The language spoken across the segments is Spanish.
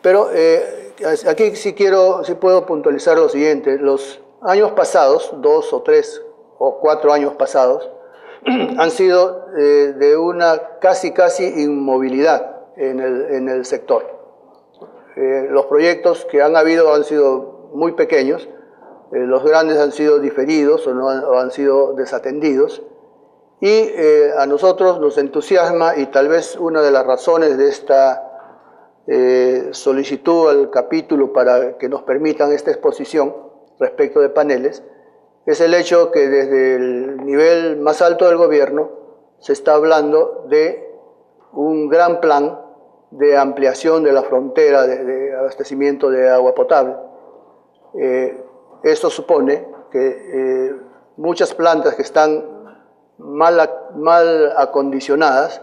Pero aquí sí puedo puntualizar lo siguiente. Los años pasados, 2 o 3 o 4 años pasados, han sido de una casi inmovilidad en el sector. Los proyectos que han habido han sido muy pequeños, los grandes han sido diferidos o han sido desatendidos, y a nosotros nos entusiasma, y tal vez una de las razones de esta solicitud al capítulo para que nos permitan esta exposición respecto de paneles, es el hecho que desde el nivel más alto del gobierno se está hablando de un gran plan de ampliación de la frontera de abastecimiento de agua potable. Esto supone que muchas plantas que están mal acondicionadas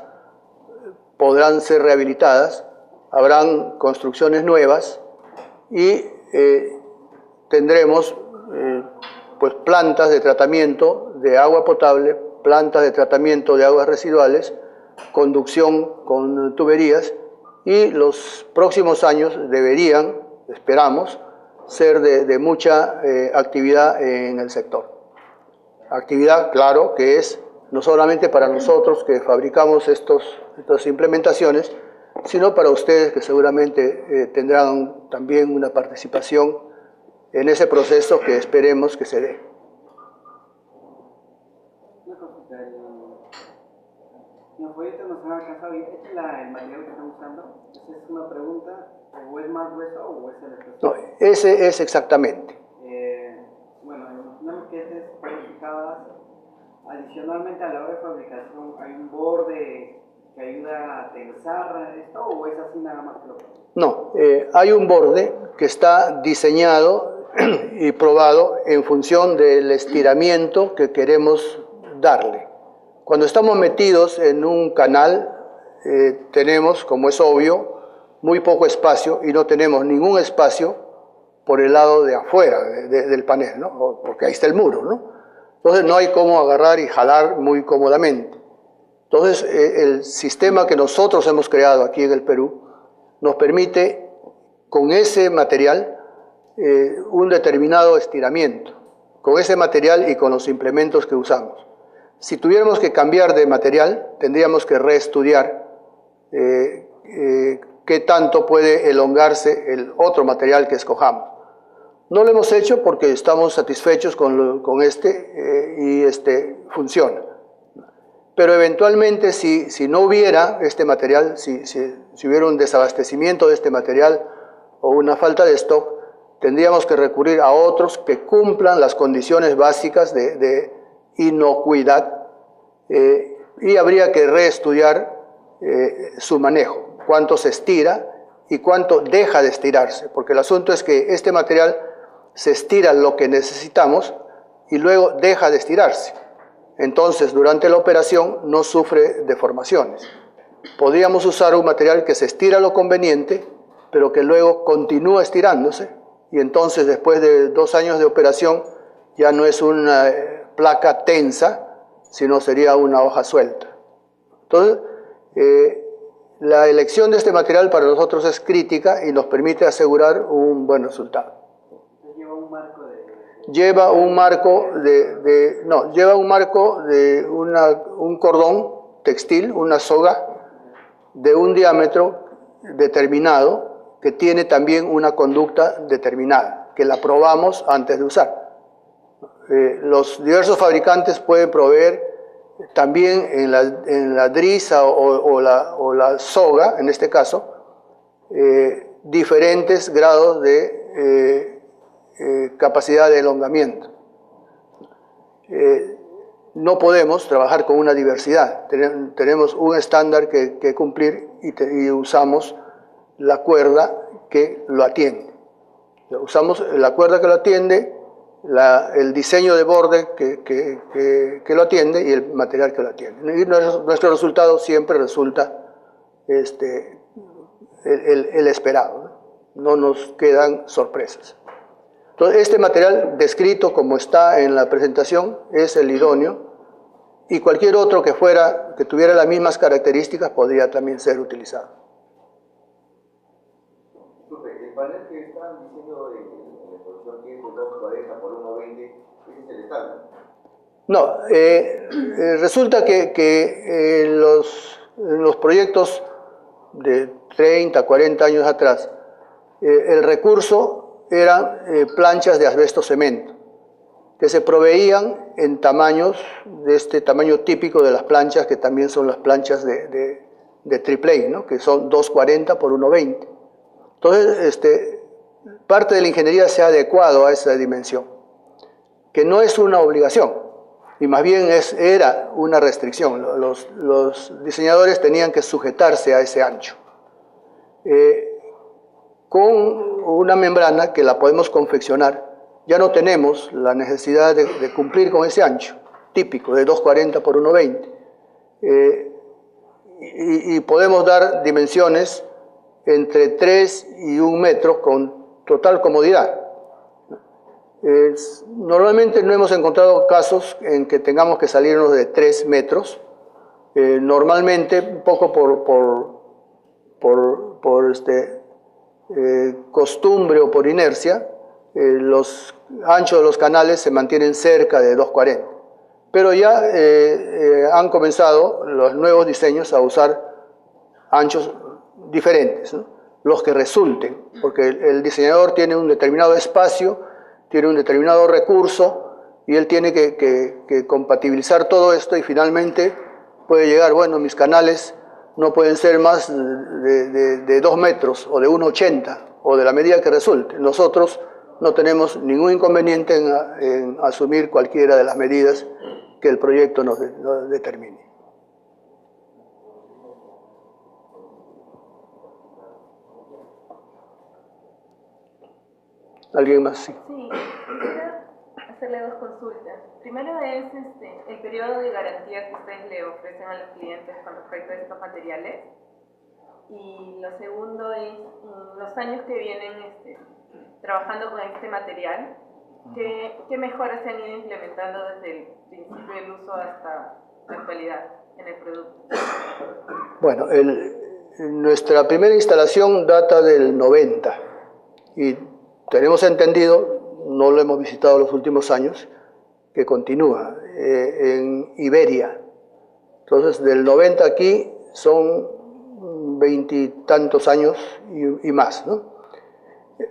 podrán ser rehabilitadas, habrán construcciones nuevas y tendremos pues plantas de tratamiento de agua potable, plantas de tratamiento de aguas residuales, conducción con tuberías, y los próximos años deberían, esperamos, ser de mucha actividad en el sector. Actividad, claro, que es no solamente para nosotros que fabricamos estas implementaciones, sino para ustedes que seguramente tendrán también una participación en ese proceso que esperemos que se dé. Una consulta, ¿el proyecto nos ha alcanzado bien? ¿Este es el material que están usando? ¿Esa es una pregunta? ¿O es más grueso o es el espesor? No, ese es exactamente. Bueno, imaginamos que este es fabricado. Adicionalmente, a la hora de fabricación, ¿hay un borde que ayuda a tensar esto o es así nada más que lo que? No, hay un borde que está diseñado y probado en función del estiramiento que queremos darle. Cuando estamos metidos en un canal, tenemos, como es obvio, muy poco espacio y no tenemos ningún espacio por el lado de afuera del panel, ¿no? Porque ahí está el muro, ¿no? Entonces no hay cómo agarrar y jalar muy cómodamente. Entonces el sistema que nosotros hemos creado aquí en el Perú nos permite con ese material un determinado estiramiento, con ese material y con los implementos que usamos. Si tuviéramos que cambiar de material, tendríamos que reestudiar qué tanto puede elongarse el otro material que escojamos. No lo hemos hecho porque estamos satisfechos con este y este funciona. Pero eventualmente si no hubiera este material, si hubiera un desabastecimiento de este material o una falta de stock, tendríamos que recurrir a otros que cumplan las condiciones básicas de inocuidad y habría que reestudiar su manejo, cuánto se estira y cuánto deja de estirarse, porque el asunto es que este material se estira lo que necesitamos y luego deja de estirarse. Entonces, durante la operación no sufre deformaciones. Podríamos usar un material que se estira lo conveniente, pero que luego continúa estirándose, y entonces después de 2 años de operación ya no es una placa tensa, sino sería una hoja suelta. Entonces, la elección de este material para nosotros es crítica y nos permite asegurar un buen resultado. ¿Lleva un marco lleva un marco de un cordón textil, una soga de un diámetro determinado que tiene también una conducta determinada, que la probamos antes de usar. Los diversos fabricantes pueden proveer también en la drisa o la soga, en este caso, diferentes grados de capacidad de elongamiento. No podemos trabajar con una diversidad, tenemos un estándar que cumplir y usamos la cuerda que lo atiende. Usamos la cuerda que lo atiende, el diseño de borde que lo atiende y el material que lo atiende. Y nuestro resultado siempre resulta el esperado, ¿no? No nos quedan sorpresas. Entonces, este material descrito como está en la presentación es el idóneo y cualquier otro que tuviera las mismas características podría también ser utilizado. El panel que están diciendo en la exposición que es de 240 por 120, ese es el estándar. No, resulta que los proyectos de 30, 40 años atrás, el recurso eran planchas de asbesto cemento, que se proveían en tamaños de este tamaño típico de las planchas, que también son las planchas de AAA, ¿no? Que son 240 por 120. Entonces, parte de la ingeniería se ha adecuado a esa dimensión, que no es una obligación, y más bien era una restricción. Los diseñadores tenían que sujetarse a ese ancho. Con una membrana que la podemos confeccionar, ya no tenemos la necesidad de cumplir con ese ancho típico de 240 por 120. Y podemos dar dimensiones entre 3 y 1 metro con total comodidad. Normalmente no hemos encontrado casos en que tengamos que salirnos de 3 metros. Normalmente, un poco por costumbre o por inercia, los anchos de los canales se mantienen cerca de 240. Pero ya han comenzado los nuevos diseños a usar anchos diferentes, ¿no? Los que resulten, porque el diseñador tiene un determinado espacio, tiene un determinado recurso, y él tiene que compatibilizar todo esto, y finalmente puede llegar, bueno, mis canales no pueden ser más de 2 metros o de 1,80 o de la medida que resulte. Nosotros no tenemos ningún inconveniente en asumir cualquiera de las medidas que el proyecto nos determine. ¿Alguien más? Sí. Sí, quisiera hacerle 2 consultas. Primero es el periodo de garantía que ustedes le ofrecen a los clientes con respecto a estos materiales. Y lo segundo es los años que vienen trabajando con este material, ¿qué mejoras se han ido implementando desde el principio del uso hasta la actualidad en el producto? Bueno, nuestra primera instalación data del 90 y tenemos entendido, no lo hemos visitado los últimos años, que continúa en Iberia. Entonces, del 90 aquí son 20 y tantos años y más, ¿no?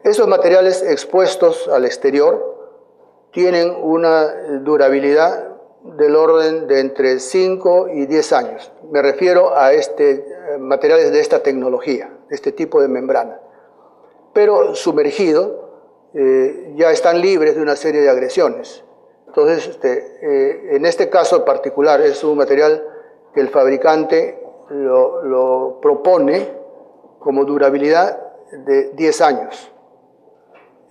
Esos materiales expuestos al exterior tienen una durabilidad del orden de entre 5 y 10 años. Me refiero a materiales de esta tecnología, de este tipo de membrana. Pero sumergido, ya están libres de una serie de agresiones. Entonces, en este caso particular, es un material que el fabricante lo propone como durabilidad de 10 años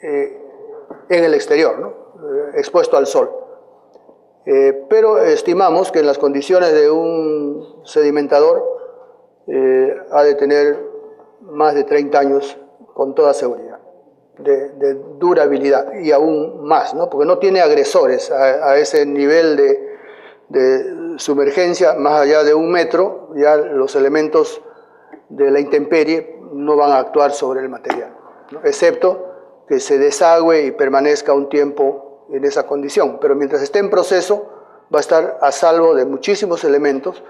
en el exterior, ¿no? Expuesto al sol. Pero estimamos que en las condiciones de un sedimentador ha de tener más de 30 años con toda seguridad de durabilidad, y aún más, ¿no? Porque no tiene agresores a ese nivel de sumergencia. Más allá de 1 metro, ya los elementos de la intemperie no van a actuar sobre el material, ¿no? Excepto que se desagüe y permanezca un tiempo en esa condición, pero mientras esté en proceso va a estar a salvo de muchísimos elementos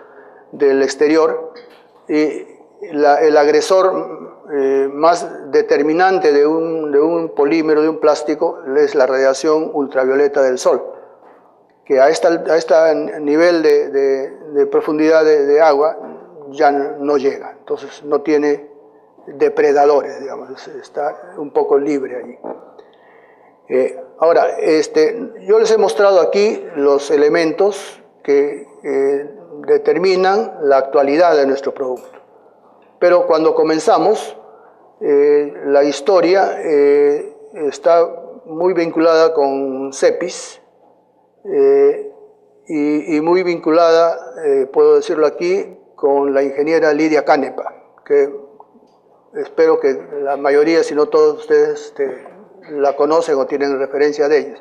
del exterior, y el agresor más determinante de un polímero, de un plástico, es la radiación ultravioleta del sol, que a este nivel de profundidad de agua ya no llega. Entonces no tiene depredadores, digamos, está un poco libre allí. Ahora, yo les he mostrado aquí los elementos que determinan la actualidad de nuestro producto. Pero cuando comenzamos, la historia está muy vinculada con CEPIS y muy vinculada, puedo decirlo aquí, con la ingeniera Lidia Canepa, que espero que la mayoría, si no todos ustedes, la conocen o tienen referencia de ella.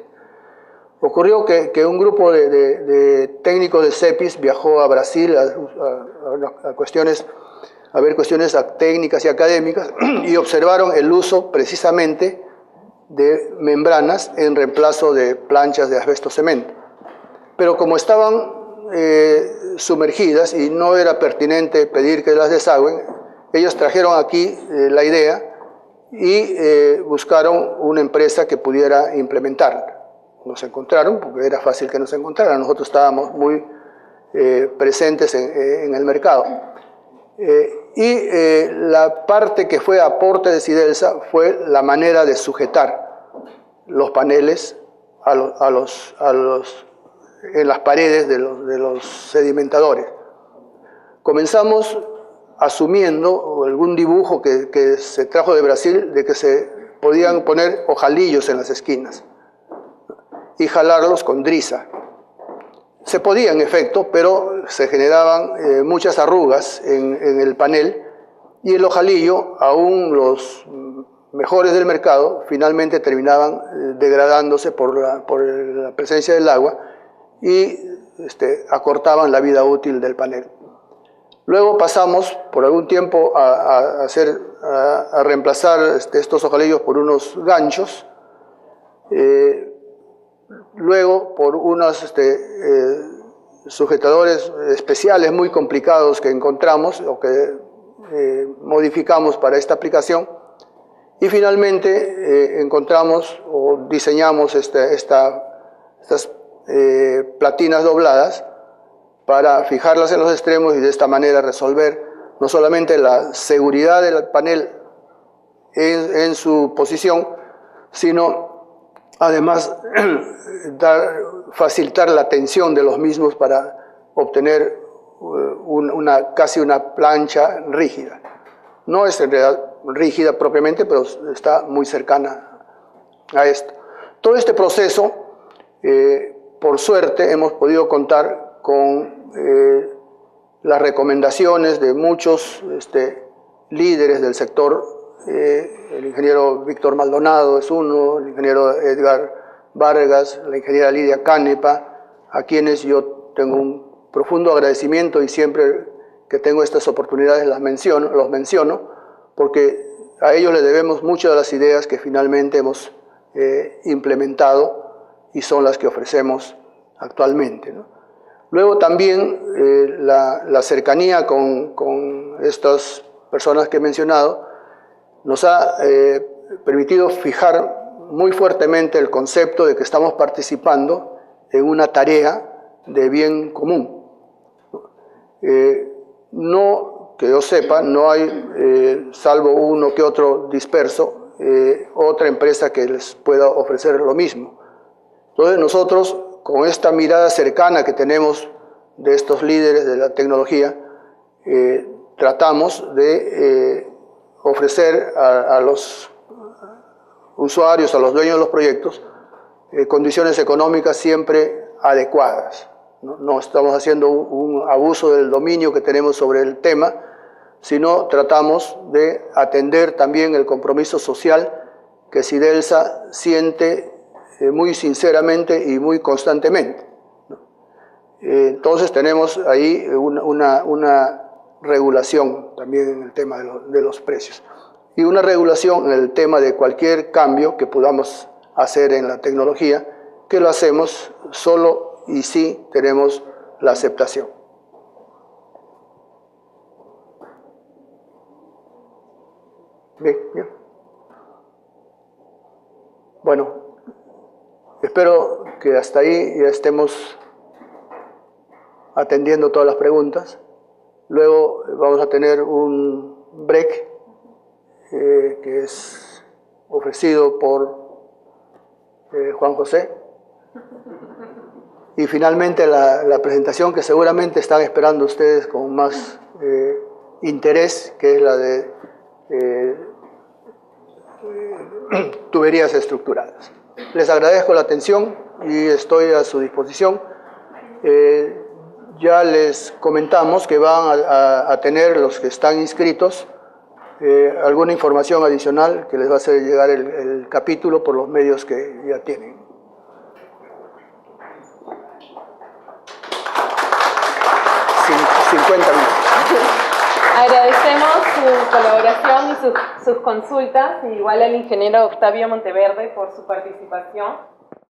Ocurrió que un grupo de técnicos de CEPIS viajó a Brasil a cuestiones haber cuestiones técnicas y académicas, y observaron el uso precisamente de membranas en reemplazo de planchas de asbesto cemento. Pero como estaban sumergidas y no era pertinente pedir que las desagüen, ellos trajeron aquí la idea y buscaron una empresa que pudiera implementarla. Nos encontraron, porque era fácil que nos encontraran, nosotros estábamos muy presentes en el mercado. La parte que fue aporte de Sidelsa fue la manera de sujetar los paneles en las paredes de los sedimentadores. Comenzamos asumiendo algún dibujo que se trajo de Brasil, de que se podían poner ojalillos en las esquinas y jalarlos con drisa. Se podía en efecto, pero se generaban muchas arrugas en el panel, y el ojalillo, aún los mejores del mercado, finalmente terminaban degradándose por la presencia del agua y acortaban la vida útil del panel. Luego pasamos por algún tiempo a reemplazar estos ojalillos por unos ganchos, luego por unos sujetadores especiales muy complicados que encontramos o que modificamos para esta aplicación, y finalmente encontramos o diseñamos estas platinas dobladas para fijarlas en los extremos y de esta manera resolver no solamente la seguridad del panel en su posición, sino además facilitar la tensión de los mismos para obtener casi una plancha rígida. No es en realidad rígida propiamente, pero está muy cercana a esto. Todo este proceso, por suerte, hemos podido contar con las recomendaciones de muchos líderes del sector. El ingeniero Víctor Maldonado es uno, el ingeniero Edgar Vargas, la ingeniera Lidia Canepa, a quienes yo tengo un profundo agradecimiento y siempre que tengo estas oportunidades los menciono, porque a ellos les debemos muchas de las ideas que finalmente hemos implementado y son las que ofrecemos actualmente, ¿no? Luego también la cercanía con estas personas que he mencionado nos ha permitido fijar muy fuertemente el concepto de que estamos participando en una tarea de bien común. No, que yo sepa, no hay, salvo uno que otro disperso, otra empresa que les pueda ofrecer lo mismo. Entonces nosotros, con esta mirada cercana que tenemos de estos líderes de la tecnología, tratamos de ofrecer a los usuarios, a los dueños de los proyectos, condiciones económicas siempre adecuadas. No estamos haciendo un abuso del dominio que tenemos sobre el tema, sino tratamos de atender también el compromiso social que Sidelsa siente muy sinceramente y muy constantemente. Entonces tenemos ahí una regulación también en el tema de los precios y una regulación en el tema de cualquier cambio que podamos hacer en la tecnología, que lo hacemos solo y si tenemos la aceptación. Bien. Bueno, espero que hasta ahí ya estemos atendiendo todas las preguntas. Luego vamos a tener un break que es ofrecido por Juan José. Y finalmente la presentación que seguramente están esperando ustedes con más interés, que es la de tuberías estructuradas. Les agradezco la atención y estoy a su disposición. Ya les comentamos que van a tener los que están inscritos alguna información adicional que les va a hacer llegar el capítulo por los medios que ya tienen. $50 minutos. Agradecemos su colaboración y sus consultas, igual al ingeniero Octavio Monteverde por su participación.